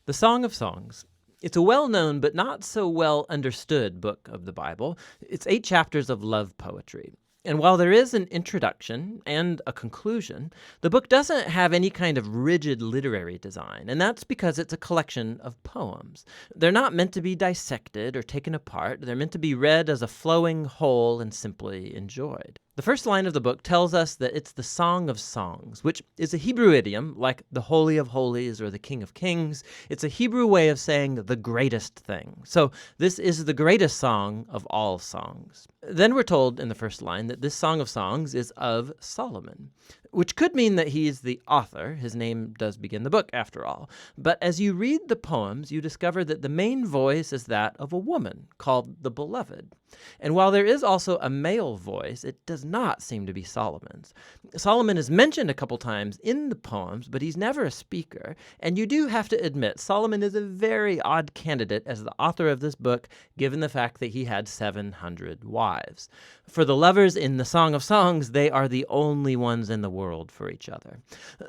The Song of Songs. It's a well-known but not so well understood book of the Bible. It's 8 chapters of love poetry. And while there is an introduction and a conclusion, the book doesn't have any kind of rigid literary design, and that's because it's a collection of poems. They're not meant to be dissected or taken apart. They're meant to be read as a flowing whole and simply enjoyed. The first line of the book tells us that it's the Song of Songs, which is a Hebrew idiom like the Holy of Holies or the King of Kings. It's a Hebrew way of saying the greatest thing. So this is the greatest song of all songs. Then we're told in the first line that this Song of Songs is of Solomon, which could mean that he's the author. His name does begin the book, after all. But as you read the poems, you discover that the main voice is that of a woman called the Beloved. And while there is also a male voice, it does not seem to be Solomon's. Solomon is mentioned a couple times in the poems, but he's never a speaker. And you do have to admit, Solomon is a very odd candidate as the author of this book, given the fact that he had 700 wives. For the lovers in the Song of Songs, they are the only ones in the world for each other.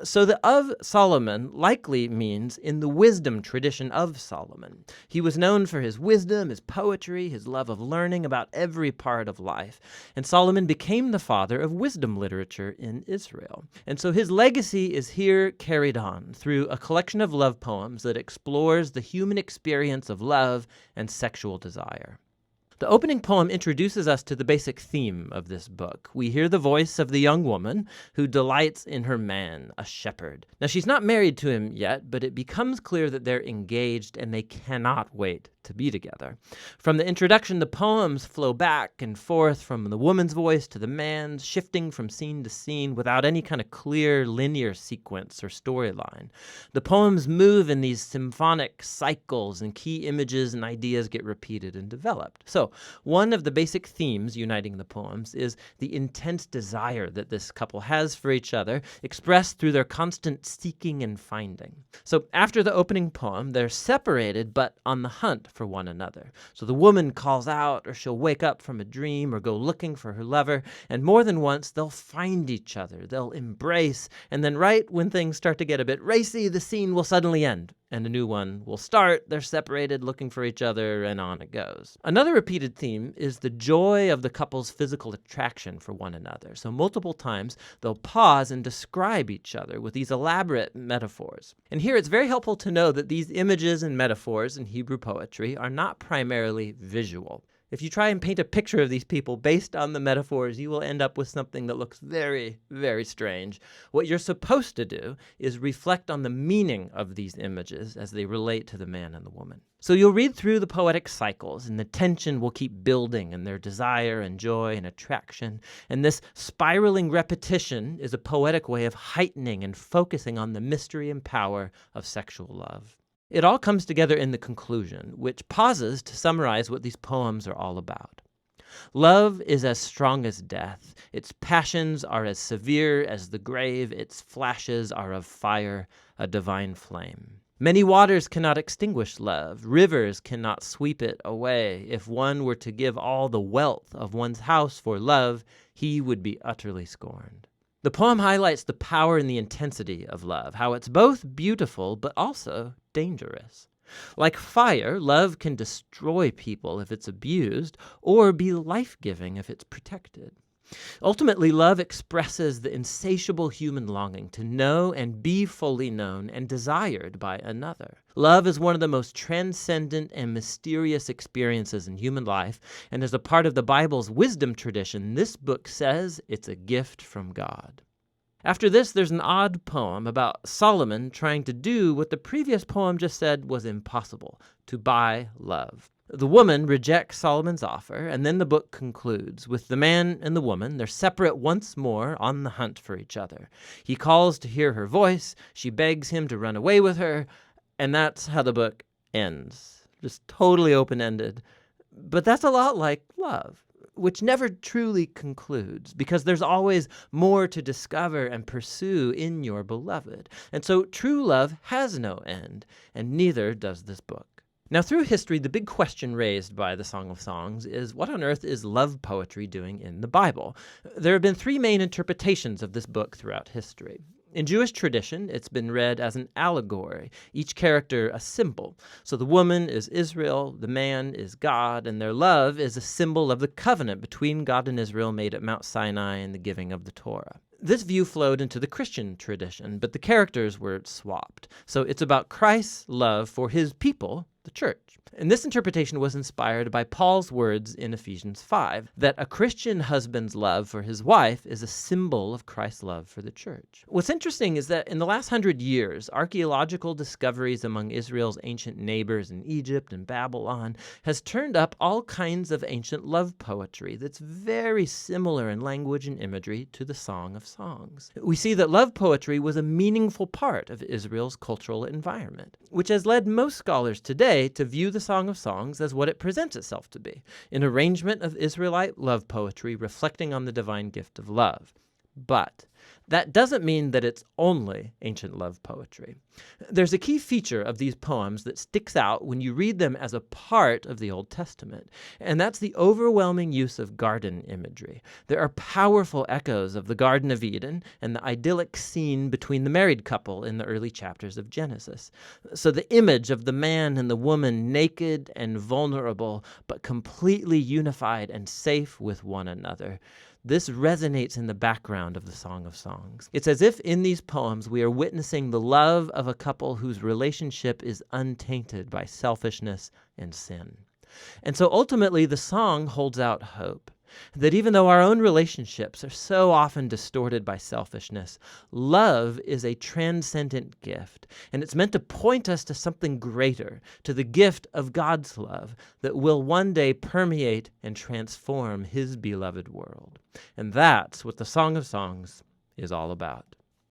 So the of Solomon likely means in the wisdom tradition of Solomon. He was known for his wisdom, his poetry, his love of learning about every part of life. And Solomon became the father of wisdom literature in Israel. And so his legacy is here carried on through a collection of love poems that explores the human experience of love and sexual desire. The opening poem introduces us to the basic theme of this book. We hear the voice of the young woman who delights in her man, a shepherd. Now, she's not married to him yet, but it becomes clear that they're engaged and they cannot wait to be together. From the introduction, the poems flow back and forth from the woman's voice to the man's, shifting from scene to scene without any kind of clear linear sequence or storyline. The poems move in these symphonic cycles, and key images and ideas get repeated and developed. So, one of the basic themes uniting the poems is the intense desire that this couple has for each other, expressed through their constant seeking and finding. So, after the opening poem, they're separated but on the hunt for one another. So the woman calls out, or she'll wake up from a dream or go looking for her lover, and more than once they'll find each other, they'll embrace, and then right when things start to get a bit racy, the scene will suddenly end, and a new one will start. They're separated, looking for each other, and on it goes. Another repeated theme is the joy of the couple's physical attraction for one another. So multiple times they'll pause and describe each other with these elaborate metaphors. And here it's very helpful to know that these images and metaphors in Hebrew poetry are not primarily visual. If you try and paint a picture of these people based on the metaphors, you will end up with something that looks very, very strange. What you're supposed to do is reflect on the meaning of these images as they relate to the man and the woman. So you'll read through the poetic cycles, and the tension will keep building in their desire and joy and attraction. And this spiraling repetition is a poetic way of heightening and focusing on the mystery and power of sexual love. It all comes together in the conclusion, which pauses to summarize what these poems are all about. Love is as strong as death. Its passions are as severe as the grave. Its flashes are of fire, a divine flame. Many waters cannot extinguish love. Rivers cannot sweep it away. If one were to give all the wealth of one's house for love, he would be utterly scorned. The poem highlights the power and the intensity of love, how it's both beautiful but also dangerous. Like fire, love can destroy people if it's abused, or be life-giving if it's protected. Ultimately, love expresses the insatiable human longing to know and be fully known and desired by another. Love is one of the most transcendent and mysterious experiences in human life, and as a part of the Bible's wisdom tradition, this book says it's a gift from God. After this, there's an odd poem about Solomon trying to do what the previous poem just said was impossible, to buy love. The woman rejects Solomon's offer, and then the book concludes with the man and the woman. They're separate once more on the hunt for each other. He calls to hear her voice. She begs him to run away with her, and that's how the book ends. Just totally open-ended. But that's a lot like love, which never truly concludes, because there's always more to discover and pursue in your beloved. And so true love has no end, and neither does this book. Now, through history, the big question raised by the Song of Songs is, what on earth is love poetry doing in the Bible? There have been 3 main interpretations of this book throughout history. In Jewish tradition, it's been read as an allegory, each character a symbol. So the woman is Israel, the man is God, and their love is a symbol of the covenant between God and Israel made at Mount Sinai and the giving of the Torah. This view flowed into the Christian tradition, but the characters were swapped. So it's about Christ's love for his people, the church. And this interpretation was inspired by Paul's words in Ephesians 5, that a Christian husband's love for his wife is a symbol of Christ's love for the church. What's interesting is that in the last 100 years, archaeological discoveries among Israel's ancient neighbors in Egypt and Babylon has turned up all kinds of ancient love poetry that's very similar in language and imagery to the Song of Songs. We see that love poetry was a meaningful part of Israel's cultural environment, which has led most scholars today to view the Song of Songs as what it presents itself to be, an arrangement of Israelite love poetry reflecting on the divine gift of love. But that doesn't mean that it's only ancient love poetry. There's a key feature of these poems that sticks out when you read them as a part of the Old Testament, and that's the overwhelming use of garden imagery. There are powerful echoes of the Garden of Eden and the idyllic scene between the married couple in the early chapters of Genesis. So the image of the man and the woman naked and vulnerable, but completely unified and safe with one another. This resonates in the background of the Song of Songs. It's as if in these poems we are witnessing the love of a couple whose relationship is untainted by selfishness and sin. And so ultimately the song holds out hope that even though our own relationships are so often distorted by selfishness, love is a transcendent gift, and it's meant to point us to something greater, to the gift of God's love that will one day permeate and transform his beloved world. And that's what the Song of Songs is all about.